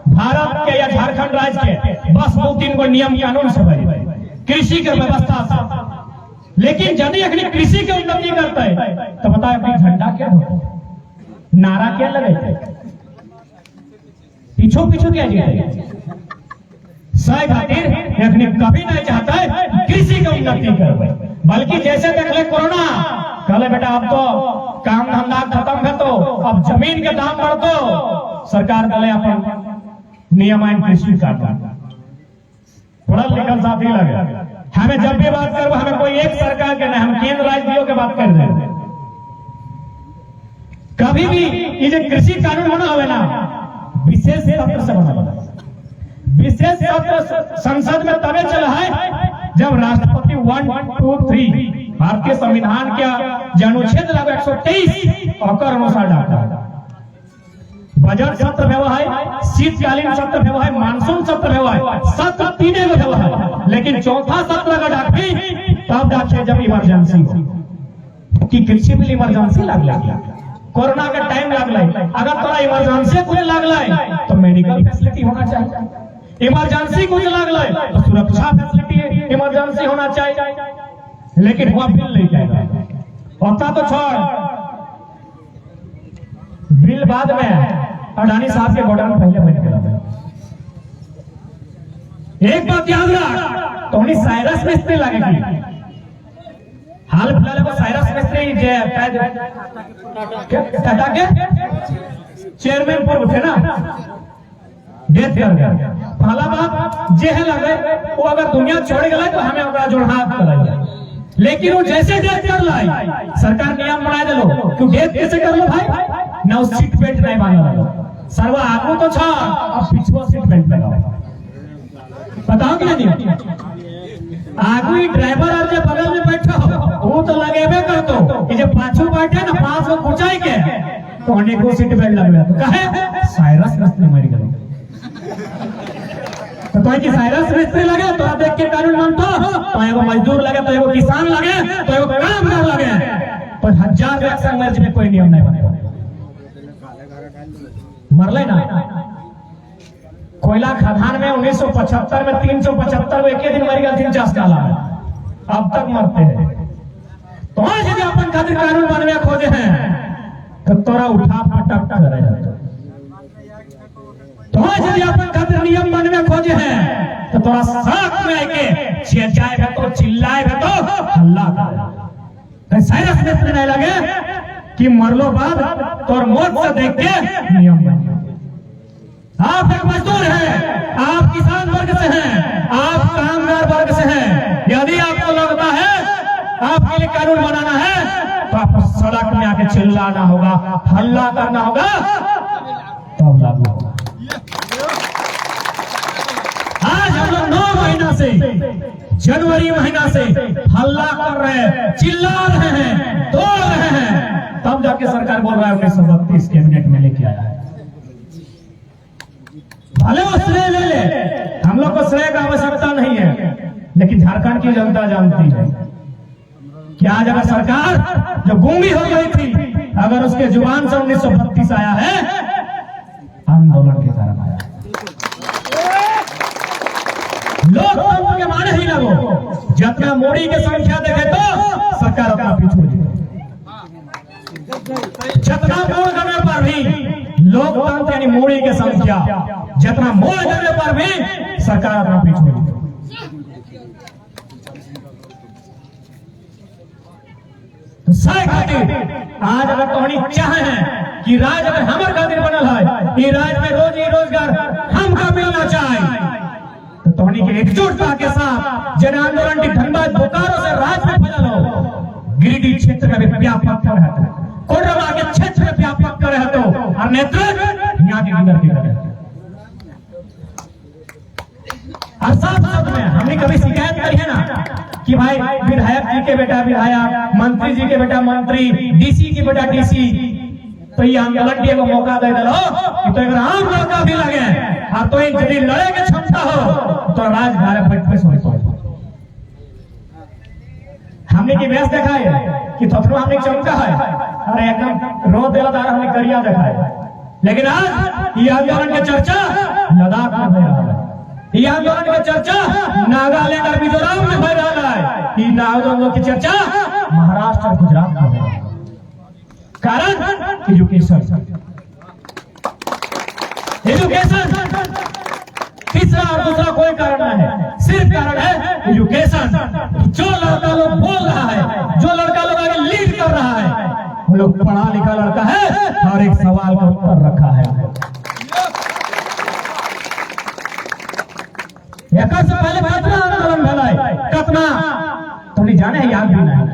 भारत के या झारखंड राज्य के बस 2-3 को नियम कानून से बने, कृषि के व्यवस्था से। लेकिन यदि अपनी कृषि की उन्नति करते हैं तो बताए अपनी झंडा क्या हो, नारा क्या लगे, पीछू पीछू क्या जीते सही खातिर कभी नहीं चाहता है कृषि की उन्नति करवे, बल्कि जैसे देख ले कोरोना कहले बेटा अब तो काम धंधा खत्म है तो अब जमीन के दाम बढ़ तो सरकार कहले अपन नियम कृषि कानून पढ़ल लिखल साथी लगे। हमें जब भी बात करो हमें कोई एक सरकार के नहीं, हम केंद्र राज्यों के बात कर रहे हैं। कभी भी ये जो कृषि कानून बना हुआ ना विशेष सत्र से बना, विशेष सत्र संसद में तबे चला है जब राष्ट्रपति 1, 2, 3 भारतीय संविधान के अनुच्छेद 123 और अनुसार डालता है। बजट सत्र व्यवहार, शीतकालीन सत्र व्यवहार, मानसून सत्र व्यवहार, सत्र तीनों में व्यवहार। लेकिन चौथा सत्र अगर डाके तब डाके जब इमरजेंसी हो कि कृषि बिल इमरजेंसी लगला, कोरोना का टाइम लगला, अगर थोड़ा इमरजेंसी कुछ लगला तो मेडिकल फैसिलिटी होना चाहिए, इमरजेंसी कुछ लगला तो सुरक्षा फैसिलिटी इमरजेंसी होना चाहिए। लेकिन हुआ बिल नहीं जाएगा, पता तो छोड़ बिल बाद में अडानी साहब के गोडाउन पहले बन गया। एक बात याद रख, तो उन्हीं साइरस मिस्त्री लगेगी। हाल फिलहाल में साइरस मिस्त्री टाटा के चेयरमैन पर उठे ना, डेथ कर गया। पहला बात जे है लगे वो अगर दुनिया छोड़ गया तो हमें ओकरा जोड़ हाथ कराइए। लेकिन वो जैसे डेथ कर लाई सरकार नियम बना दे लो क्यों डेथ कैसे कर लो भाई ना, उस सीट बेल्ट नहीं बांधा सर्वा आगू तो छा अब पिछुआ सीट बेल्ट लगाओ। बताओ कि नहीं, आगू ही ड्राइवर और जो बगल में बैठो वो तो लगेबे कर तो कि जब पाछू बैठे ना 5 लोग ऊंचाई के तो अनेकों सीट बेल्ट लगवे तो कहे साइरस मिस्त्री मर गए। तो कोई की साइरस मिस्त्री लगे तो आप देख के कानून मानतो, तो एगो मजदूर लगे तो एगो किसान लगे तो एगो कामगार लगे, तो 1000 एक्शन मर्ज में कोई नियम नहीं बनेगा। मरले ना कोयला खदान में 1975 में 375 में एक दिन मर गया 3 साल अब तक मरते हैं। तो आज यदि अपन खातिर कानून बनवे खोजे हैं तो तोरा उठा फटक करे जाता, तो आज यदि अपन खातिर नियम बनवे खोजे हैं तो तोरा साथ में आके चेचाए तो चिल्लाए तो हल्ला करे। साइरस मिस्त्री नहीं लगे कि मरलो बाद तोर मौत से देख के नियम बन। आप एक मजदूर हैं, आप किसान वर्ग से हैं, आप कामगार वर्ग से हैं। यदि आपको लगता है आपके लिए कानून बनाना है तो आपको सड़क में आके चिल्लाना होगा, हल्ला करना होगा, तब लागू होगा। आज हम लोग 9 महीना से जनवरी महीना से हल्ला कर रहे हैं, चिल्ला रहे हैं, तोड़ रहे हैं, तब जाके सरकार बोल रहा है 1932 कैबिनेट में लेके आया है। भले वो श्रेय ले ले, हम लोग को श्रेय का आवश्यकता नहीं है, लेकिन झारखंड की जनता जानती है कि आज अगर सरकार जो गूंगी हो गई थी अगर उसके जुबान से 1932 आया है आंदोलन के कारण आया। लोकतंत्र के माने ही लगो, जितना मोदी की संख्या देखे तो सरकार अपना पीछे जितना मोड़ करने पर भी लोकतंत्र यानी मोदी की संख्या जितना मोड़ करने पर भी सरकार अपना पीछे। आज अगर तोहनी चाहे हैं कि राज्य में हमारे खातिर बनल है, ये राज्य में रोजी रोजगार हमका मिलना चाहिए, तो तोहनी के एकजुटता के साथ जन आंदोलन की धनबाद बोकारो से राज्य में फैल हो, गिरिडीह क्षेत्र में भी व्यापक कर है, कोडरमा के क्षेत्र में व्यापक कर है, तो और नेतृत्व यहाँ के लीडर के करे। और साथ में हमने कभी शिकायत करी है ना कि भाई विधायक जी के बेटा विधायक, मंत्री जी के बेटा मंत्री, डीसी के बेटा डीसी, तो ये आंदोलन के मौका दे दो कि तो एक आम मौका भी लगे और तो यदि लड़े के क्षमता हो तो राज भारत बैठे सोच हमने की बेस देखा है कि थोड़ा हमने चमका है, अरे एकदम रो देला दार हमने करिया देखा है। लेकिन आज ये आंदोलन की चर्चा लद्दाख में हो रहा है, ये आंदोलन की चर्चा नागालैंड और मिजोरम में हो रहा है, ये आंदोलन की चर्चा महाराष्ट्र और गुजरात में हो रहा है। कारण एजुकेशन, एजुकेशन तीसरा और दूसरा कोई कारण नहीं है, सिर्फ कारण है एजुकेशन। जो लड़का लोग बोल रहा है, जो लड़का लोग आगे लीड कर रहा है, वो लोग पढ़ा लिखा लड़का है और एक सवाल का उत्तर रखा है। एक से पहले कभी जाने हैं याद भी नहीं,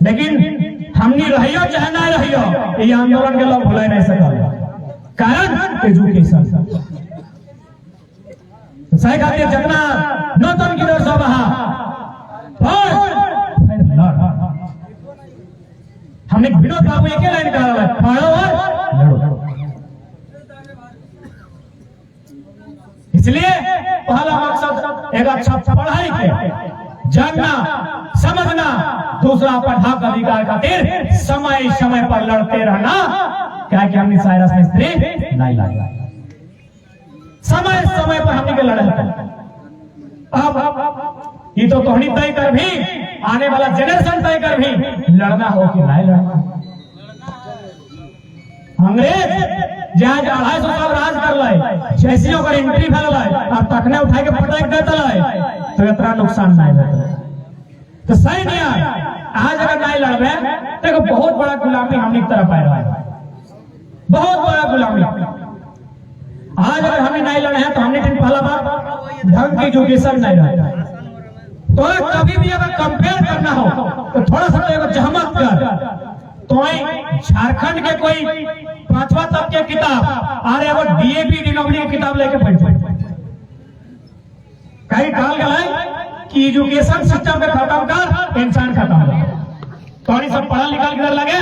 लेकिन हमने रहियो चाहे ना रहियो ये आंदोलन के लोग भुला नहीं सकल। कारण एजुकेशन सही खातिर जितना नौतन की दर सब हमने विनोद बाबू एक लाइन कहा है, पढ़ो और लड़ो। इसलिए पहला मकसद एक अच्छा पढ़ाई के जानना समझना, दूसरा अपन हक अधिकार खातिर समय समय पर लड़ते रहना। क्या कि हमने साइरस मिस्त्री नहीं लाया, समय समय पर हमने के लड़े। अब ये तो तोहनी तय कर भी, आने वाला जनरेशन तय कर भी लड़ना हो कि नहीं लड़ना। अंग्रेज जहां 250 साल राज कर लाए, जैसी ओकर एंट्री भर लाए और तखने उठा के पटक देता लाए तो इतना नुकसान नहीं होता। तो सही नहीं आज अगर नहीं लड़बे तो बहुत बड़ा गुलामी हमने की तरफ आ रहा है, बहुत बड़ा गुलामी। आज अगर हमें नहीं लड़े हैं तो हमने पहला बार ढंग की एजुकेशन नहीं रहा। तो कभी भी अगर कंपेयर करना हो तो थोड़ा सा तो जहमत कर, तो झारखंड के कोई 5वां तक के किताब अरे अगर डीएपी डिनोबली की किताब लेके पढ़ कहीं डाल गए कि एजुकेशन सिस्टम में खत्म कर इंसान खत्म हो। तो सब पढ़ा लिखा किधर लगे,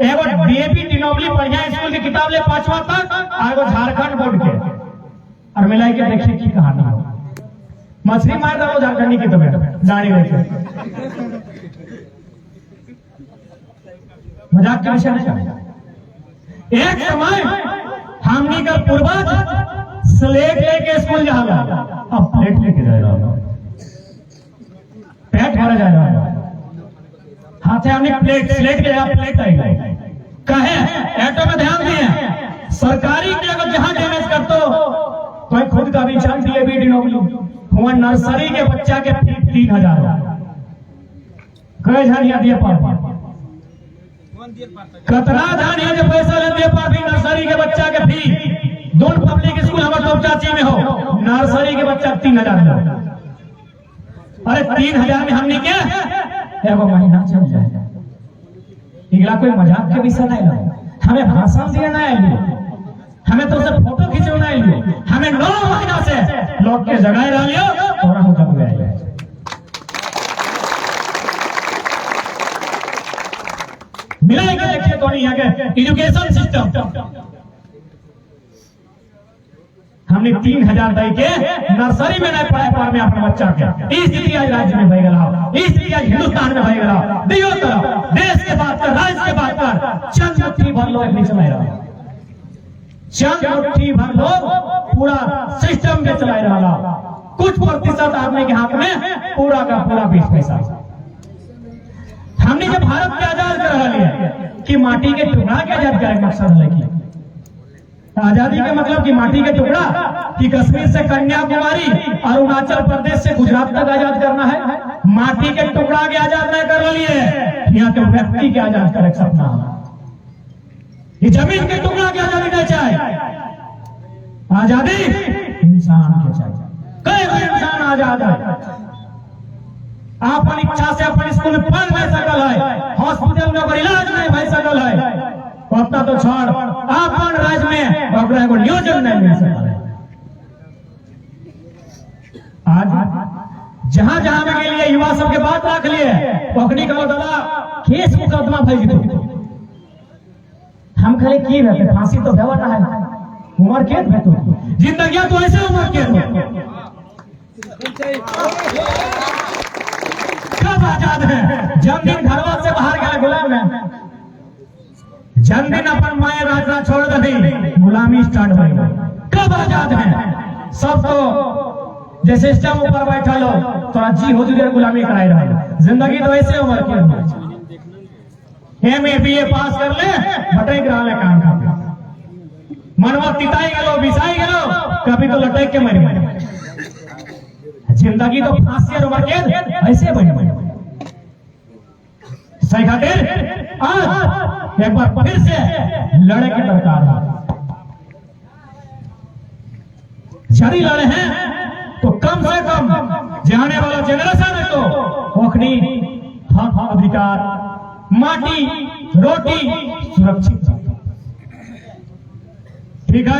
एगो डीएपी डिनोबली बढ़िया स्कूल की किताब ले 5वां तक, और झारखंड बोर्ड के और मिलाई के देखिए की कहानी हो। मछली मार दो झारखंडी की तो गाड़ी लेके मजाक के विषय नहीं। एक समय हमनी का पूर्वज स्लेट लेके स्कूल जा रहा, अब प्लेट लेके जा रहा, पेट भरा जा रहा। हाथे हमने प्लेट स्लेट के प्लेट आई गई कहे एटो में ध्यान दिए। सरकारी के अगर जहां डैमेज कर तो खुद का भी चल दिए भी डिनोबली हुआ। नर्सरी के बच्चा के फी 3000 कई झाड़िया दिए पापा कतना झाड़िया जो पैसा ले दिए पापी नर्सरी के बच्चा के फी। दोनों पब्लिक स्कूल हमारे टोपचाची में हो, नर्सरी के बच्चा 3000। अरे 3000 में हमने क्या एगो महीना चल जाए। इगला कोई मजाक के विषय नहीं लगा, हमें भाषण दिया ना आइए, हमें तो सिर्फ फोटो खिंचवाना आइए, हमें 9 महीना से लोग के जगह रह लियो और हम कब गए। मिला के देखिए तो यहाँ के एजुकेशन सिस्टम हमने 3000 दे के नर्सरी में नहीं पढ़ाई पर में अपने बच्चा के। इस स्थिति आज राज्य में भय गया, इस स्थिति आज हिंदुस्तान में भय गया। दियो तरफ देश के बात कर, राज्य के बात कर, चंद मुट्ठी भर लोग नहीं चला रहा, चंद मुट्ठी भर लोग पूरा सिस्टम में चला रहा। कुछ प्रतिशत आदमी के हाथ में पूरा का पूरा 20 पैसा। हमने जब भारत के आजाद कर रहा है कि माटी के टुकड़ा के आजाद करे मकसद है कि आजादी के मतलब कि माटी के टुकड़ा कि कश्मीर से कन्याकुमारी और अरुणाचल प्रदेश से गुजरात तक आजाद करना है। माटी के टुकड़ा के आजाद नहीं कर लिए, यहाँ के व्यक्ति के आजाद करे सपना। ये जमीन के टुकड़ा की आजादी नहीं चाहिए, आजादी इंसान के चाहिए। कई इंसान आजाद है, अपन इच्छा से अपन स्कूल में पढ़ नहीं सकल है, हॉस्पिटल में अगर इलाज नहीं भय सकल है, पता तो छोड़ अपन राज्य में ओकरा को नियोजन नहीं मिल सकल है। आज जहां जहां में के लिए युवा सबके बात रख लिए पकड़ी का दादा केस मुकदमा भई गई। हम खाली की रहते फांसी तो व्यवस्था है, उम्र के भेटो जिंदगी तो ऐसे उम्र के कब आजाद है। जब दिन घरवा से बाहर गया गुलाम है, जब दिन अपन माए राजना छोड़ दी गुलामी स्टार्ट हो गई। कब आजाद है। सब तो जैसे सिस्टम ऊपर बैठा लो थोड़ा जी हुजूर गुलामी कराई रहा। जिंदगी तो ऐसे उम्र के एमए बीए पास कर ले भटक रहा है काम करते, मनवा तिताई गलो बिसाई गलो, कभी तो लटक के मर गए। जिंदगी तो फांसी और उम्र के ऐसे बने। सही खातिर आज एक बार फिर से लड़े की दरकार है। यदि लड़े हैं तो कम से कम जाने वाला जनरेशन है तो ओखनी हक अधिकार माटी रोटी सुरक्षित। ठीक है,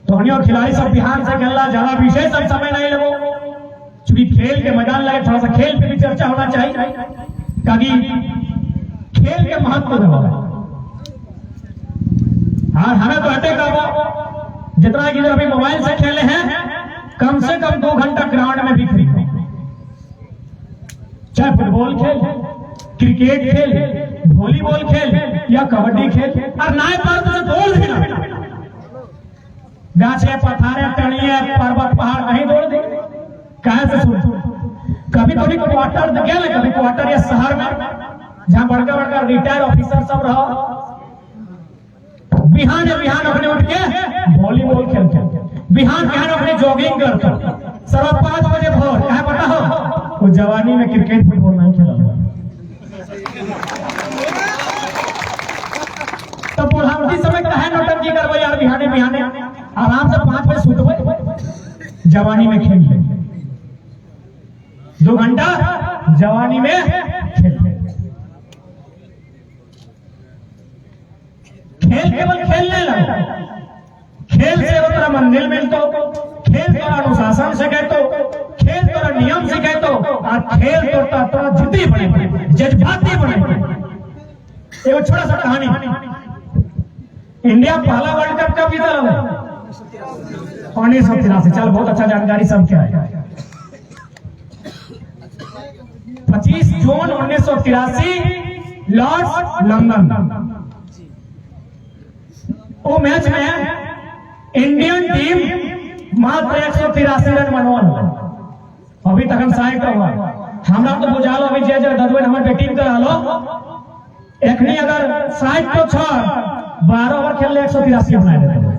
तो और खिलाड़ी सब बिहार से खेलना, ज्यादा विशेष सब समय नहीं लगो, चूंकि खेल के मैदान लगे, थोड़ा सा खेल पे भी चर्चा होना चाहिए, ताकि खेल के महत्व देगा। हाँ, हमें तो हटे का जितना कि अभी मोबाइल से खेले हैं, कम से कम 2 घंटा ग्राउंड में भी खेलो, चाहे फुटबॉल खेल, क्रिकेट खेल, वॉलीबॉल खेल या कबड्डी खेल, और नाय पर तो दौड़ देना, गाछे पथारे टणिए पर्वत पहाड़ नहीं दौड़ दे। कहे से सुन, कभी कभी क्वार्टर गेल, कभी क्वार्टर या शहर में जहां बड़का बड़का रिटायर ऑफिसर सब रहो, बिहान अपने उठ के वॉलीबॉल खेलते, बिहान अपने जॉगिंग करते, 5:15 बजे भोर। कहे पता हो, वो जवानी में क्रिकेट फुटबॉल नहीं खेला, तो बुढ़ापी समय कहे नौटंकी करबो यार, बिहाने आराम से 5 बजे सुतबे, जवानी में खेल ले 2 घंटा, जवानी में खेल। खेल केवल खेलने लगा, खेल से उतना मंजिल मिलतो, खेल तोरा अनुशासन से कहतो, खेल तोरा नियम से कहतो, और खेल तोरा जिद्दी बने, जज्बाती बने। एक छोटा सा कहानी, इंडिया पहला वर्ल्ड कप कब जीता रहा? 1983। चल, बहुत अच्छा जानकारी सबके है। 25 जून 1983 लॉर्ड्स लंदन। वो मैच में इंडियन टीम मात्र 183 रन बनवा, अभी तक हम साइड हुआ। हमरा तो बुझालो अभी जे ददुन हमर बैटिंग करा लो, एखनी अगर साइड तो 12 ओवर खेलने 183 बना देते,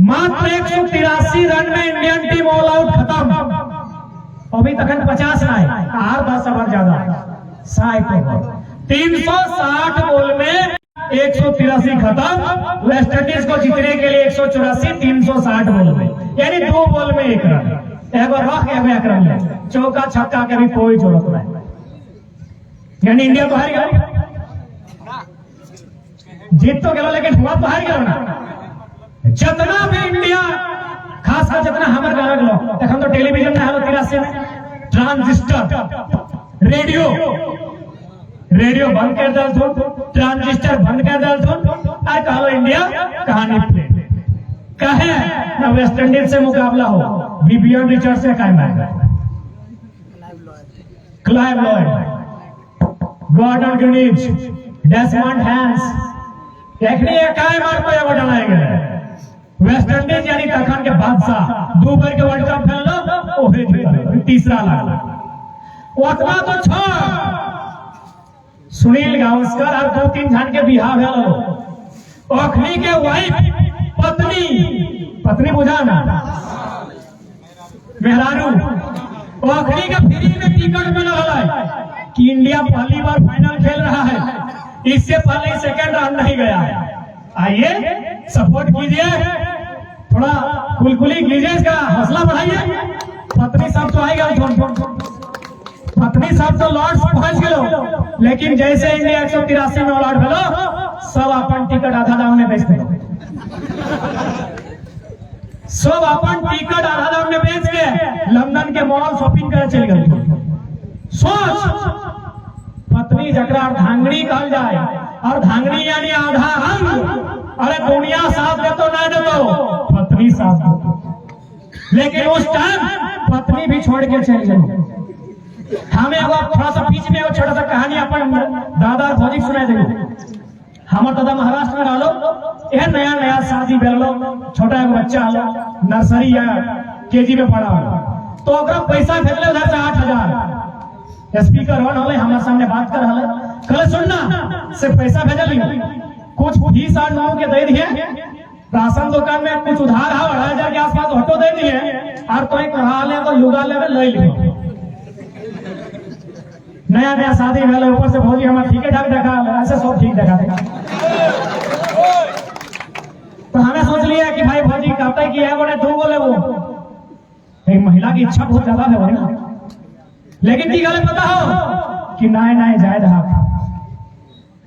मात्र 183 रन में इंडियन टीम ऑल आउट खत्म। अभी तक 50 ना है, 10 ओवर ज्यादा, 360 बॉल में 183 खत्म। वेस्ट इंडीज को जीतने के लिए 184, 360 बॉल में, यानी 2 बॉल में 1 रन, एगो रख एक रन ले, चौका छक्का के भी कोई जरूरत नहीं, यानी इंडिया तो हार गया। जीत तो गया लेकिन हुआ तो हार गया ना। जितना भी इंडिया, खासकर जितना हमारे गाँव लोग, हम तो टेलीविजन में हालो 83 में ट्रांजिस्टर रेडियो बंद कर दल थो, ट्रांजिस्टर बंद कर दल थो, आई कहो इंडिया कहानी प्ले कहे ना। वेस्ट इंडीज से मुकाबला हो, विवियन रिचर्ड से कायम आएगा, Clive Lloyd, Gordon Greenidge, Desmond Haynes, देखने काय मार पे एगो डलाएंगे। वेस्ट इंडीज यानी तखन के बादशाह, 2 बार के वर्ल्ड कप खेल लो, ओहे जीता, तीसरा लागला। उतना तो छोड़, सुनील गावस्कर और 2-3 जन के बिहार भेलो, ओखनी के वाइफ पत्नी बुझा ना, मेहरारू, ओखनी के फ्री में टिकट मिला है कि इंडिया पहली बार फाइनल खेल रहा है, इससे पहले सेकंड राउंड नहीं गया है। आइए सपोर्ट कीजिए, थोड़ा कुलकुली कीजिए, इसका हौसला बढ़ाइए। पत्नी साहब तो आएगा, पत्नी साहब तो लॉर्ड्स पहुंच गए, लेकिन जैसे इंडिया 183 में ऑल आउट भेलो, सब अपन टिकट आधा दाम में बेच दे, सब अपन टिकट आधा दाम में बेच के लंदन के मॉल शॉपिंग करे चल गए। सोच, पत्नी जकरा अर्धांगिनी कहल जाए, अर्धांगिनी यानी आधा अंग। अरे दुनिया साथ दे तो ना दे तो पत्नी साथ दे, लेकिन उस टाइम पत्नी भी छोड़ के चल गई। हमें थोड़ा सा बीच में छोटा सा कहानी अपन दादा भौजी सुना देंगे। हमारे दादा महाराष्ट्र में रहो, यह नया शादी भेलो, छोटा एक बच्चा आलो, नर्सरी या केजी में पढ़ा हो, तो अगर पैसा भेजले उधर से 8,000, स्पीकर ऑन हो, हमारे सामने बात कर रहा, कल सुनना से पैसा भेजल, कुछ फीस और लोगों के दे दिए, राशन दुकान में कुछ उधार है 2,500 के आसपास ऑटो दे दिए, और तो एक ले तो लुगा लेवे ले ली। नया शादी भेल, ऊपर से भौजी हमारे ठीक ठाक देखा, ऐसे सब ठीक देखा। तो हमें सोच लिया कि भाई भौजी कहते कि एगो ने 2 गो लेबो, एक महिला की इच्छा बहुत ज्यादा है ना, लेकिन की गल पता हो कि नाय नाय जाए रहा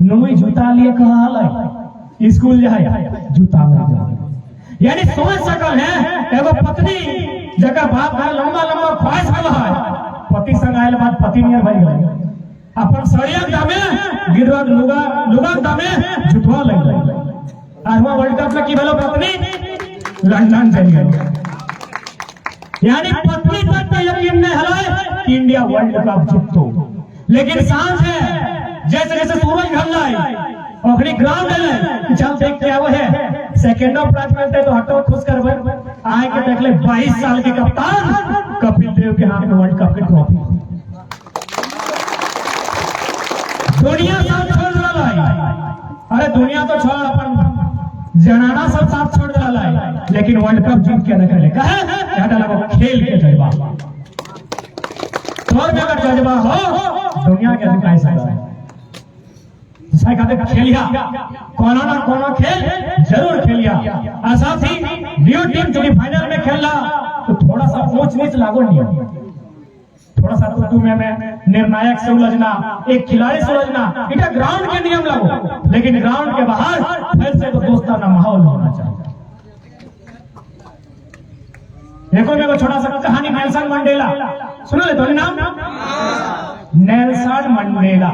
नुई जूता लिए कहा स्कूल जाए जूता ले यानी सोच सकल है एगो पत्नी जगह बाप का लंबा लंबा ख्वाहिश है पति संग आयल बात पति नियर भाई गए अपन सड़िया दामे गिरवा लुगा लुगा दामे जुटवा लग गए। आठवां वर्ल्ड कप में की भेलो पत्नी लंदन चली गई यानी पत्नी तक तो यकीन नहीं हलाए कि इंडिया वर्ल्ड कप जीतो, लेकिन सांस है जैसे जैसे सूरज ढल जाए अपनी ग्राउंड है चल देख के वो है सेकेंड ऑफ प्राइज मिलते तो हटो खुश करवे आए के देख ले 22 साल के कप्तान कपिल देव के हाथ में वर्ल्ड कप की ट्रॉफी। दुनिया सब छोड़ रहा है, अरे दुनिया तो छोड़ अपन जनाना सब साथ छोड़ रहा है, लेकिन वर्ल्ड कप जीत के निकले कहे लगा खेल के जज्बा और में अगर जज्बा हो दुनिया के दुकान से खेलिया कोनो ना कोनो खेल जरूर खेलिया। और साथ ही न्यू टीम जो फाइनल में खेल रहा तो थोड़ा सा ऊंच नीच लागो नहीं, थोड़ा सा तो में निर्णायक से उलझना एक खिलाड़ी से उलझना इटा ग्राउंड के नियम लागो, लेकिन ग्राउंड के बाहर फिर से तो दोस्ताना माहौल होना चाहिए। देखो छोटा सा कहानी नेल्सन मंडेला सुनो ले तो नाम नेल्सन मंडेला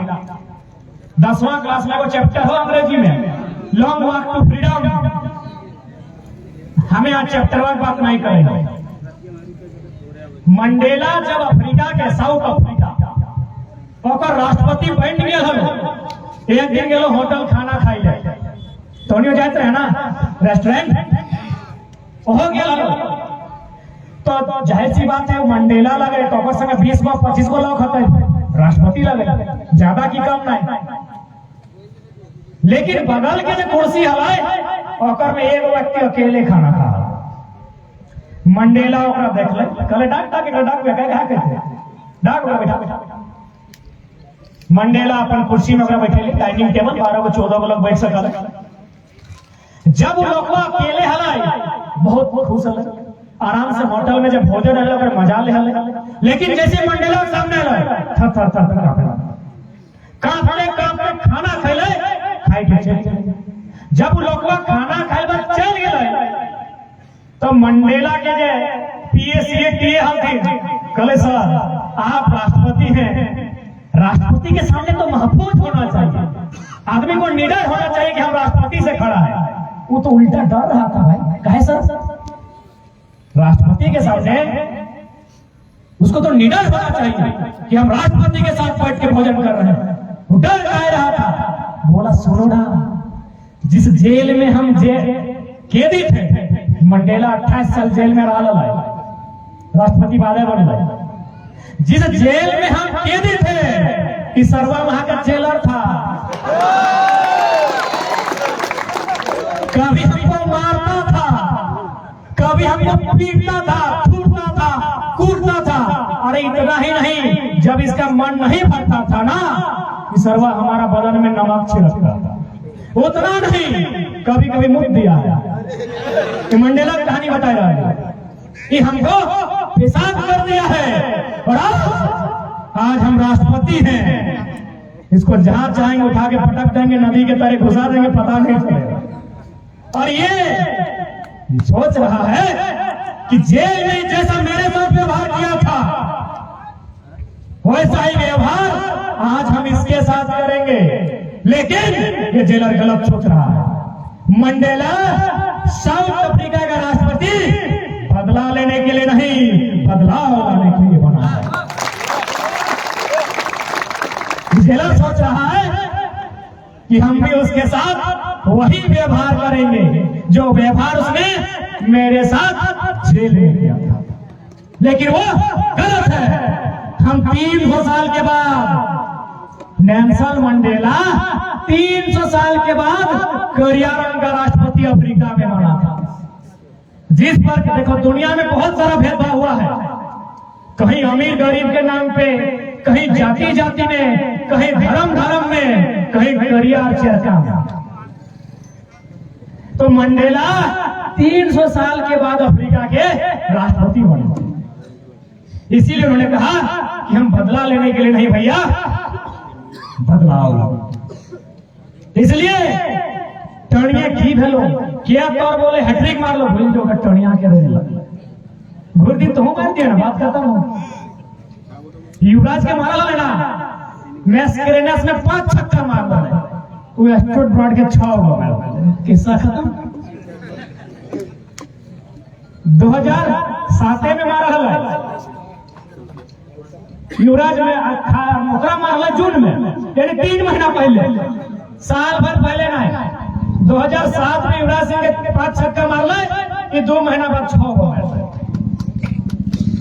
10वां क्लास में वो चैप्टर हो अंग्रेजी में लॉन्ग वॉक टू फ्रीडम। हमें आज चैप्टर वाइज बात नहीं करेंगे। मंडेला जब अफ्रीका के साउथ अफ्रीका ओकर राष्ट्रपति बन गया हम एक दिन गेलो होटल खाना खाई ले तो नहीं जाते है ना रेस्टोरेंट हो गया तो जाहिर सी बात है मंडेला लगे तो ओकर संगे 20-25 गो लोग होते राष्ट्रपति लगे ज्यादा की कम नहीं, लेकिन बगल के जो कुर्सी हवाए ओकर में एक व्यक्ति अकेले खाना खा मंडेला ओकरा देख ले कहले डाक कहते डाक बैठा मंडेला अपन कुर्सी में ओकरा बैठे डाइनिंग टेबल 12 को 14 को लोग बैठ सकल। जब लोग अकेले हलाए बहुत खुश हले आराम से होटल में जब भोजन हले ओकर मजा ले हले, लेकिन जैसे मंडेला सामने आले थर कांपते खाना खैले खाई के चल। जब लोग खाना खाए बस चल गए तो मंडेला के जे पीएसए हलथिन कहले सर आप राष्ट्रपति हैं, राष्ट्रपति के सामने तो महफूज होना चाहिए, आदमी को निडर होना चाहिए कि हम राष्ट्रपति से खड़ा है। वो तो उल्टा डर रहा था भाई कहे सर राष्ट्रपति के सामने उसको तो निडर होना चाहिए कि हम राष्ट्रपति के साथ बैठ के भोजन कर रहे हैं। वो डर कह रहा था, बोला सुनो ना जिस जेल में हम कैदी थे मंडेला 28 साल जेल में रहा राष्ट्रपति बादे बन गए। जिस जेल में हम कैदी थे इस सर्वा वहां का जेलर था, कभी हमको मारता था कभी हमको पीटता था छूटता था कूटता था। अरे इतना ही नहीं जब इसका मन नहीं भरता था ना कि सर्वा हमारा बदन में नमक छिड़कता था, उतना नहीं कभी कभी मुक्त दिया है। मंडेला कहानी बता रहा है कि हमको पेशाब कर दिया है और आज हम राष्ट्रपति हैं, इसको जहां चाहेंगे उठा के पटक देंगे नदी के तरह घुसा देंगे पता नहीं चलेगा। और ये सोच रहा है कि जेल में जैसा मेरे साथ व्यवहार किया था वैसा ही व्यवहार आज हम इसके साथ करेंगे, लेकिन ये जेलर गलत सोच रहा है। मंडेला साउथ अफ्रीका का राष्ट्रपति बदला लेने के लिए नहीं बदलाव लाने के लिए बना है। जेलर सोच रहा है कि हम भी उसके साथ वही व्यवहार करेंगे जो व्यवहार उसने मेरे साथ जेल में किया था, लेकिन वो गलत है। हम 300 साल के बाद नेल्सन मंडेला 300 साल के बाद करिया रंग का राष्ट्रपति अफ्रीका में बना था, जिस पर देखो दुनिया में बहुत सारा भेदभाव हुआ है, कहीं अमीर गरीब के नाम पे, कहीं जाति जाति में, कहीं धर्म धर्म में, कहीं करिया चर्चा में। तो मंडेला 300 साल के बाद अफ्रीका के राष्ट्रपति बने। इसीलिए उन्होंने कहा कि हम बदला लेने के लिए नहीं भैया, बदलाव लो। इसलिए टर्निया की भेलो क्या तौर बोले हैट्रिक मार लो, भूल जो टर्निया के दे घुर दिन तो हूं मार दिया ना, बात करता हूं। युवराज के मारा लेना मैच क्रेनस में 5 छक्का मार रहा है, वो स्टूट ब्रॉड के 6 गो किस्सा खत्म। 2007 में मारा है युवराज में ओकरा मारला जून में, यानी 3 महीना पहले, साल भर पहले ना है। 2007 में युवराज सिंह के 5 छक्का मारला, ये 2 महीना बाद 6 गो मारला।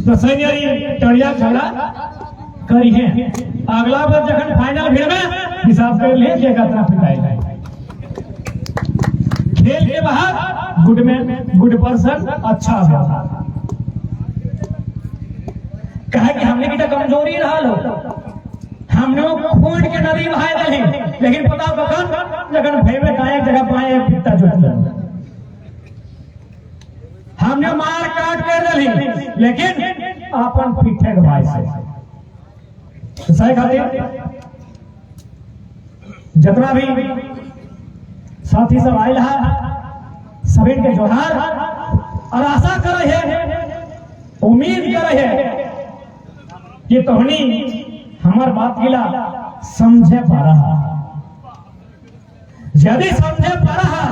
तो सैन्य टड़िया झगड़ा करी है, अगला बार जब फाइनल भीड़ में हिसाब कर ले कितना पिटाई जाए। खेल के बाहर गुड पर्सन अच्छा व्यवहार, कहे कि हमने की कमजोरी रहा लो, हमने खून के नदी बहाय दे, लेकिन पता बकन जगन भैवे का एक जगह पाए पिता जुट, हमने मार काट कर दे, लेकिन अपन पीठे के भाई से तो सही खातिर जितना भी साथी सब आयल है सभी के जोहार, और आशा कर रहे हैं, उम्मीद कर रहे हैं कि तोहनी हमार बात गिला समझे पा रहा, यदि समझे पा रहा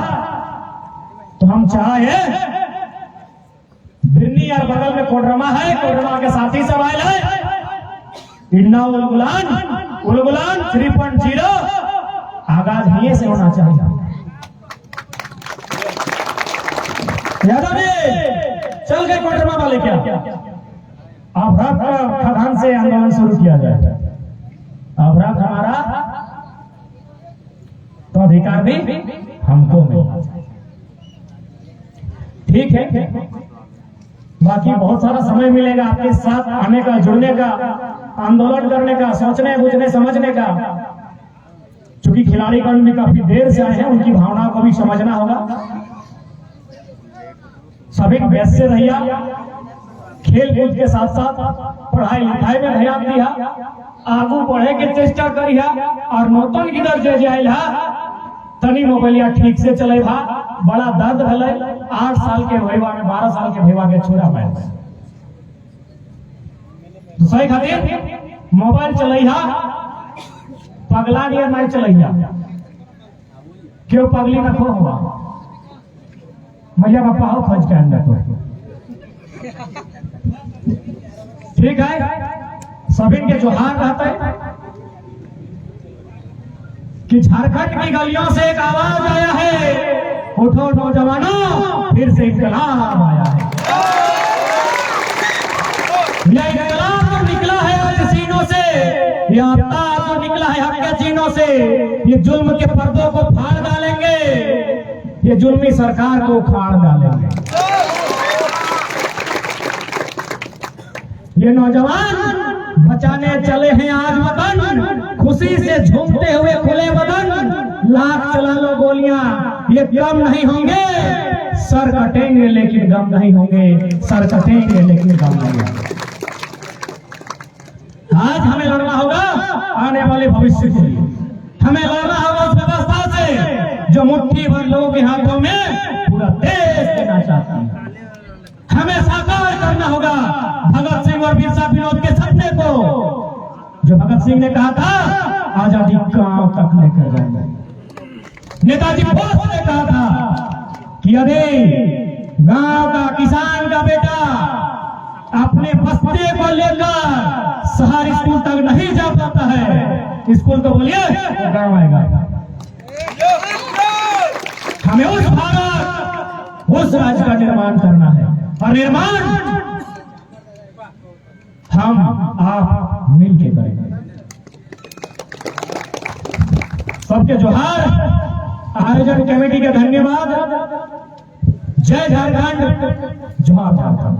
तो हम चाहे बिन्नी और बगल में कोडरमा है, कोडरमा के साथी सब आयल है, इन्ना उलगुलान 3.0 आगाज यहीं से होना चाहिए। यादव चल गए कोडरमा वाले, क्या अभ्रक खदान से आंदोलन शुरू किया जाए, अभ्रक हमारा तो अधिकार भी हमको मिलना चाहिए, ठीक है। बाकी बहुत सारा समय मिलेगा आपके साथ आने का, जुड़ने का, आंदोलन करने का, सोचने बुझने समझने का। चूंकि खिलाड़ी गण भी काफी देर से आए हैं, उनकी भावनाओं को भी समझना होगा। सभी व्यस्त रहिया, खेल कूद के साथ साथ पढ़ाई लिखाई में ध्यान दिया, आगू बढ़े के चेष्टा करिया, और नौतन गिदर जे जाइल तनी मोबाइलिया ठीक से चले भा, बड़ा दर्द भले 8 साल के भैया में 12 साल के भैया के छोड़ा पाए, तो सही खातिर मोबाइल चलैया, पगला नियर नहीं चलैया, क्यों पगली न खो हुआ मैया बापा हो खोज के अंदर तो ठीक है। सभी के जोहार रहता है कि झारखंड की गलियों से एक आवाज आया है, उठो नौजवानों फिर से इंकलाब आया है। यह इंकलाब तो निकला है आज सीनों से, यह आफ्ताब तो निकला है हक के सीनों से, ये जुल्म के पर्दों को फाड़ डालेंगे, ये जुल्मी सरकार को उखाड़ डालेंगे। ये नौजवान बचाने चले हैं आज वतन, खुशी से झूमते हुए खुले बदन, लाख चला लो गोलियां ये कम नहीं होंगे, सर कटेंगे लेकिन गम नहीं होंगे, सर कटेंगे लेकिन गम नहीं होंगे। आज हमें लड़ना होगा आने वाले भविष्य के लिए, हमें लड़ना होगा उस व्यवस्था से जो मुट्ठी भर लोगों के हाथों में पूरा देश देना चाहता है। हमें साकार करना होगा भगत सिंह और बिरसा विनोद के सपने को, जो भगत सिंह ने कहा था आजादी गांव तक लेकर जाएंगे। नेताजी बोस ने कहा था कि अरे गांव का किसान का बेटा अपने बस्ते को लेकर शहर स्कूल तक नहीं जा पाता है, स्कूल को बोलिए गांव आएगा। हमें उस भारत उस राज्य का निर्माण करना है, और निर्माण हम आप मिलके करेंगे। सबके जोहार, आयोजन कमेटी का धन्यवाद। जय झारखंड, जोहार झारखंड।